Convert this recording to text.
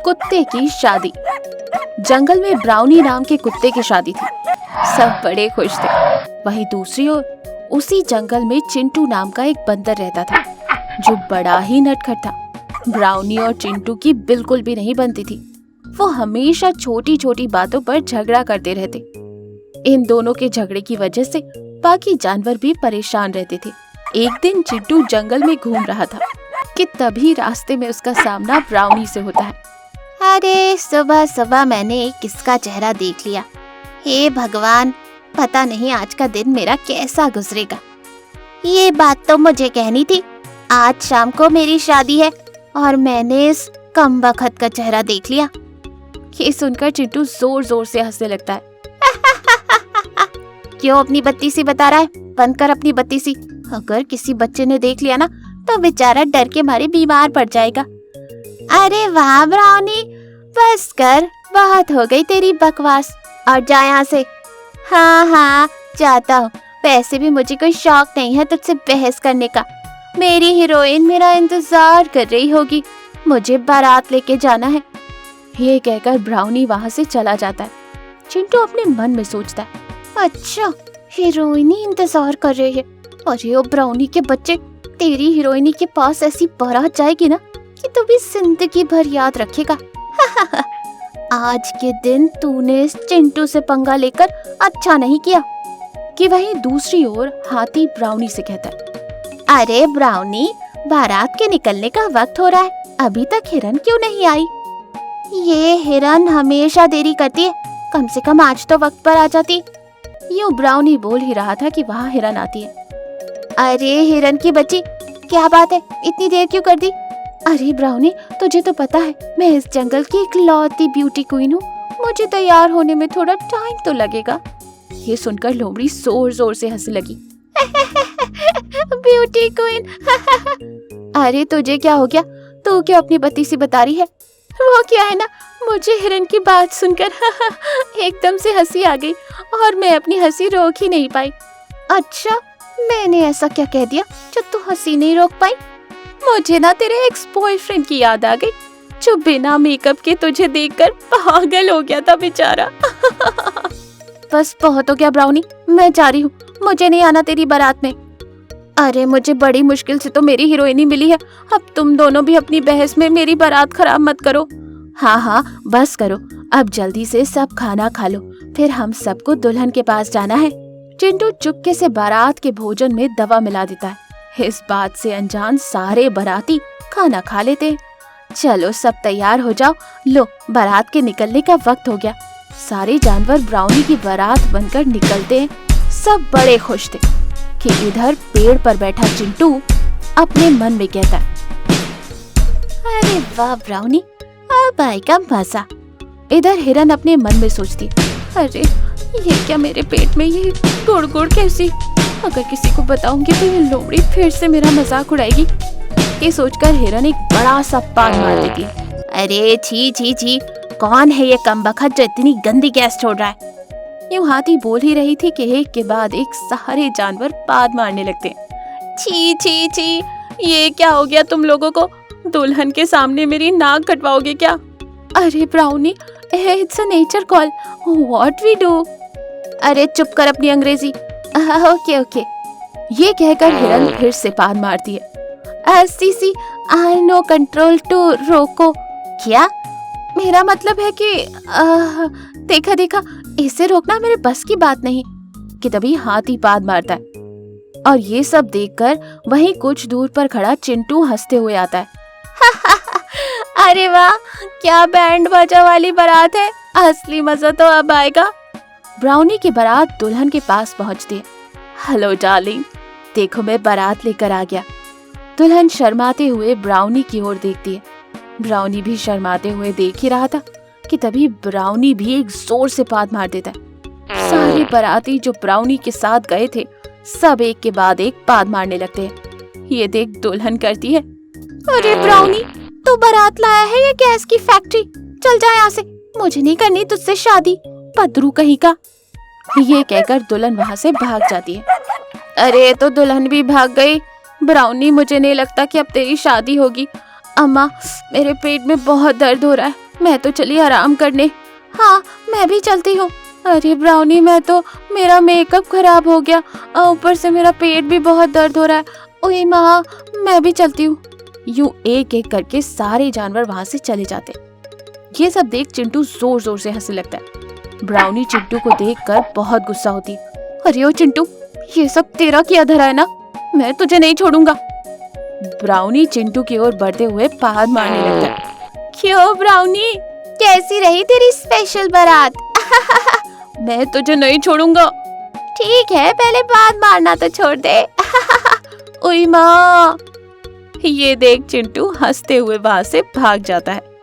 कुत्ते की शादी। जंगल में ब्राउनी नाम के कुत्ते की शादी थी। सब बड़े खुश थे। वहीं दूसरी ओर उसी जंगल में चिंटू नाम का एक बंदर रहता था, जो बड़ा ही नटखट था। ब्राउनी और चिंटू की बिल्कुल भी नहीं बनती थी। वो हमेशा छोटी छोटी बातों पर झगड़ा करते रहते। इन दोनों के झगड़े की वजह से बाकी जानवर भी परेशान रहते थे। एक दिन चिंटू जंगल में घूम रहा था कि तभी रास्ते में उसका सामना ब्राउनी से होता है। अरे सुबह सुबह मैंने किसका चेहरा देख लिया। हे भगवान, पता नहीं आज का दिन मेरा कैसा गुजरेगा। ये बात तो मुझे कहनी थी। आज शाम को मेरी शादी है और मैंने इस कमबख्त का चेहरा देख लिया। ये सुनकर चिंटू जोर जोर से हंसने लगता है। क्यों अपनी बत्ती सी बता रहा है? बंद कर अपनी बत्ती सी। अगर किसी बच्चे ने देख लिया ना तो बेचारा डर के मारे बीमार पड़ जाएगा। अरे वाह ब्राउनी, बस कर, बहुत हो गई तेरी बकवास, और जा यहाँ से। हाँ जाता हूँ। वैसे भी मुझे कोई शौक नहीं है तुझसे बहस करने का। मेरी हीरोइन मेरा इंतजार कर रही होगी, मुझे बारात लेके जाना है। ये कहकर ब्राउनी वहाँ से चला जाता है। चिंटू अपने मन में सोचता है, अच्छा हीरोइनी इंतजार कर रही है। अरे ओ ब्राउनी के बच्चे, तेरी हीरोइनी के पास ऐसी बारात जाएगी ना कि तू भी जिंदगी भर याद रखेगा। आज के दिन तूने इस चिंटू से पंगा लेकर अच्छा नहीं किया। कि वहीं दूसरी ओर हाथी ब्राउनी से कहता है, अरे ब्राउनी, बारात के निकलने का वक्त हो रहा है, अभी तक हिरन क्यों नहीं आई? ये हिरन हमेशा देरी करती है, कम से कम आज तो वक्त पर आ जाती। यूं ब्राउनी बोल ही रहा था कि वहाँ हिरन आती है। अरे हिरन की बच्ची, क्या बात है, इतनी देर क्यों कर दी? अरे ब्राउनी, तुझे तो पता है मैं इस जंगल की इकलौती ब्यूटी क्वीन हूँ, मुझे तैयार होने में थोड़ा टाइम तो लगेगा। ये सुनकर लोमड़ी जोर जोर से हंसने लगी। Beauty queen. अरे तुझे क्या हो गया? तू क्यों अपनी बत्ती सी बता रही है? वो क्या है ना, मुझे हिरन की बात सुनकर एकदम से हंसी आ गई और मैं अपनी हंसी रोक ही नहीं पाई। अच्छा, मैंने ऐसा क्या कह दिया जो तू हंसी नहीं रोक पाई? मुझे ना तेरे एक्स बॉयफ्रेंड की याद आ गई, जो बिना मेकअप के तुझे देखकर पागल हो गया था बेचारा। बस बहुत हो गया ब्राउनी, मैं जा रही हूँ, मुझे नहीं आना तेरी बारात में। अरे मुझे बड़ी मुश्किल से तो मेरी हीरोइनी मिली है, अब तुम दोनों भी अपनी बहस में मेरी बारात खराब मत करो। हाँ बस करो, अब जल्दी से सब खाना खा लो, फिर हम सबको दुल्हन के पास जाना है। चिंटू चुपके से बारात के भोजन में दवा मिला देता है। इस बात से अनजान सारे बाराती खाना खा लेते हैं। चलो सब तैयार हो जाओ, लो बारात के निकलने का वक्त हो गया। सारे जानवर ब्राउनी की बारात बनकर निकलते हैं। सब बड़े खुश थे कि इधर पेड़ पर बैठा चिंटू अपने मन में कहता है, अरे वाह ब्राउनी, अब आएगा मजा। इधर हिरन अपने मन में सोचती, अरे ये क्या मेरे पेट में ये गुड़ गुड़ कैसी? अगर किसी को बताऊंगी तो ये लोमड़ी फिर से मेरा मजाक उड़ाएगी। ये सोचकर हिरन एक बड़ा सा पान मार देती है। अरे छी छी छी, कौन है ये कमबख्त जो इतनी गंदी गैस छोड़ रहा है? यूं हाथी बोल ही रही थी कि एक के बाद एक सारे जानवर पाद मारने लगते। छी छी छी, ये क्या हो गया तुम लोगों को? दुल्हन के सामने मेरी नाक कटवाओगे क्या? अरे Brownie, it's a nature call, what we do. अरे चुप कर अपनी अंग्रेजी। ओके। ये कहकर हिरन फिर से पाद मारती है। सी आई नो कंट्रोल टू रोको। क्या? मेरा मतलब है कि देखा इसे रोकना मेरे बस की बात नहीं। कि तभी हाथी पाद मारता है और ये सब देखकर वहीं कुछ दूर पर खड़ा चिंटू हंसते हुए आता है। अरे वाह, क्या बैंड बाजा वाली बारात है, असली मजा तो अब आएगा। ब्राउनी की बारात दुल्हन के पास पहुंचती है। हेलो डार्लिंग, देखो मैं बारात लेकर आ गया। दुल्हन शर्माते हुए ब्राउनी की ओर देखती है। ब्राउनी भी शर्माते हुए देख ही रहा था कि तभी ब्राउनी भी एक जोर से पाद मार देता है। सारे बाराती जो ब्राउनी के साथ गए थे सब एक के बाद एक पाद मारने लगते हैं। ये देख दुल्हन कहती है, अरे ब्राउनी, तू बारात लाया है ये गैस की फैक्ट्री? चल जा यहाँ से, मुझे नहीं करनी तुझसे शादी, पदरू कहीं का। ये कहकर दुल्हन वहाँ से भाग जाती है। अरे तो दुल्हन भी भाग गई। ब्राउनी, मुझे नहीं लगता कि अब तेरी शादी होगी। अम्मा, मेरे पेट में बहुत दर्द हो रहा है, मैं तो चली आराम करने। हाँ, मैं भी चलती हूँ। अरे ब्राउनी, मैं तो, मेरा मेकअप खराब हो गया, ऊपर से मेरा पेट भी बहुत दर्द हो रहा है। ओए माँ, मैं भी चलती हूँ। यूं एक एक करके सारे जानवर वहां से चले जाते। ये सब देख चिंटू जोर जोर से हंसने लगता है। ब्राउनी चिंटू को देखकर बहुत गुस्सा होती। अरे ओ चिंटू, ये सब तेरा किया धरा है ना, मैं तुझे नहीं छोड़ूंगा। ब्राउनी चिंटू की ओर बढ़ते हुए पाद मारने लगता है। क्यों ब्राउनी, कैसी रही तेरी स्पेशल बारात? मैं तुझे नहीं छोड़ूंगा। ठीक है, पहले बात मारना तो छोड़ दे। ओए माँ। ये देख चिंटू हंसते हुए वहां से भाग जाता है।